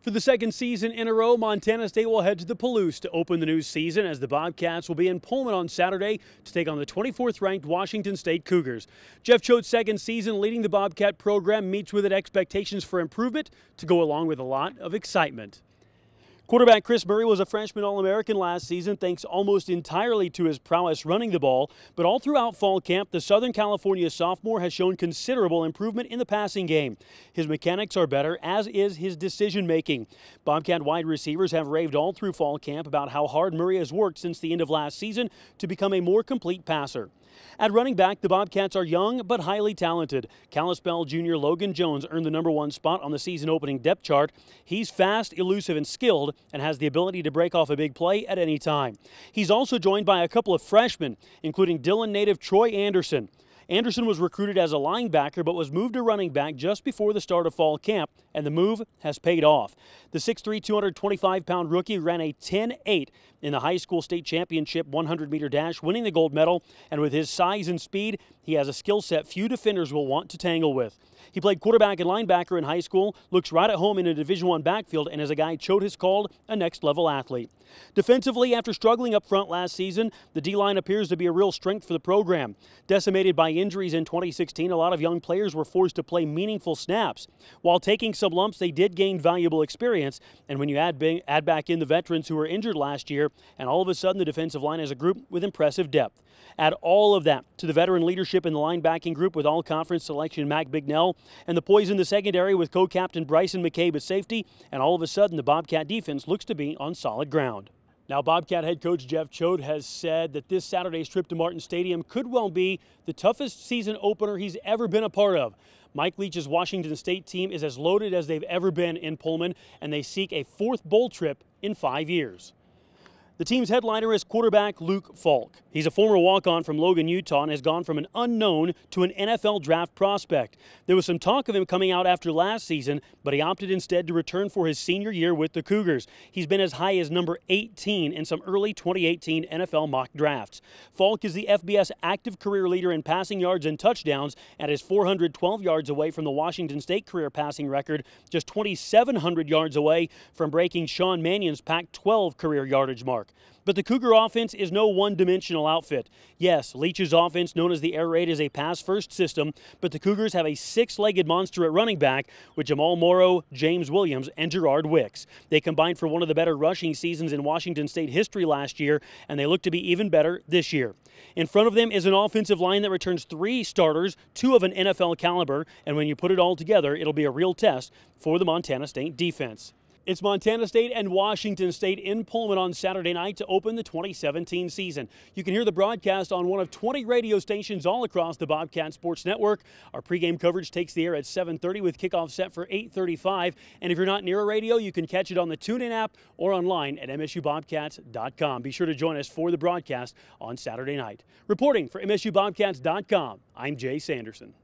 For the second season in a row, Montana State will head to the Palouse to open the new season as the Bobcats will be in Pullman on Saturday to take on the 24th ranked Washington State Cougars. Jeff Choate's second season leading the Bobcat program meets with expectations for improvement to go along with a lot of excitement. Quarterback Chris Murray was a freshman All-American last season thanks almost entirely to his prowess running the ball, but all throughout fall camp, the Southern California sophomore has shown considerable improvement in the passing game. His mechanics are better, as is his decision-making. Bobcat wide receivers have raved all through fall camp about how hard Murray has worked since the end of last season to become a more complete passer. At running back, the Bobcats are young but highly talented. Kalispell junior Logan Jones earned the #1 spot on the season-opening depth chart. He's fast, elusive, and skilled, and has the ability to break off a big play at any time. He's also joined by a couple of freshmen, including Dillon native Troy Anderson. Anderson was recruited as a linebacker but was moved to running back just before the start of fall camp, and the move has paid off. The 6'3", 225-pound rookie ran a 10.8 in the high school state championship 100-meter dash, winning the gold medal, and with his size and speed, he has a skill set few defenders will want to tangle with. He played quarterback and linebacker in high school, looks right at home in a Division I backfield, and is a guy Choate has called a next-level athlete. Defensively, after struggling up front last season, the D-line appears to be a real strength for the program. Decimated by injuries in 2016, a lot of young players were forced to play meaningful snaps. While taking some lumps, they did gain valuable experience, and when you add back in the veterans who were injured last year, and all of a sudden the defensive line is a group with impressive depth. Add all of that to the veteran leadership in the linebacking group with all-conference selection Mac Bignell, and the poise in the secondary with co-captain Bryson McCabe at safety, and all of a sudden the Bobcat defense looks to be on solid ground. Now, Bobcat head coach Jeff Choate has said that this Saturday's trip to Martin Stadium could well be the toughest season opener he's ever been a part of. Mike Leach's Washington State team is as loaded as they've ever been in Pullman, and they seek a 4th bowl trip in 5 years. The team's headliner is quarterback Luke Falk. He's a former walk-on from Logan, Utah, and has gone from an unknown to an NFL draft prospect. There was some talk of him coming out after last season, but he opted instead to return for his senior year with the Cougars. He's been as high as number 18 in some early 2018 NFL mock drafts. Falk is the FBS active career leader in passing yards and touchdowns and is 412 yards away from the Washington State career passing record, just 2,700 yards away from breaking Sean Mannion's Pac-12 career yardage mark. But the Cougar offense is no one-dimensional outfit. Yes, Leach's offense, known as the air raid, is a pass-first system, but the Cougars have a 6-legged monster at running back with Jamal Morrow, James Williams, and Gerard Wicks. They combined for one of the better rushing seasons in Washington State history last year, and they look to be even better this year. In front of them is an offensive line that returns 3 starters, 2 of an NFL caliber, and when you put it all together, it'll be a real test for the Montana State defense. It's Montana State and Washington State in Pullman on Saturday night to open the 2017 season. You can hear the broadcast on one of 20 radio stations all across the Bobcat Sports Network. Our pregame coverage takes the air at 7:30 with kickoff set for 8:35. And if you're not near a radio, you can catch it on the TuneIn app or online at msubobcats.com. Be sure to join us for the broadcast on Saturday night. Reporting for msubobcats.com, I'm Jay Sanderson.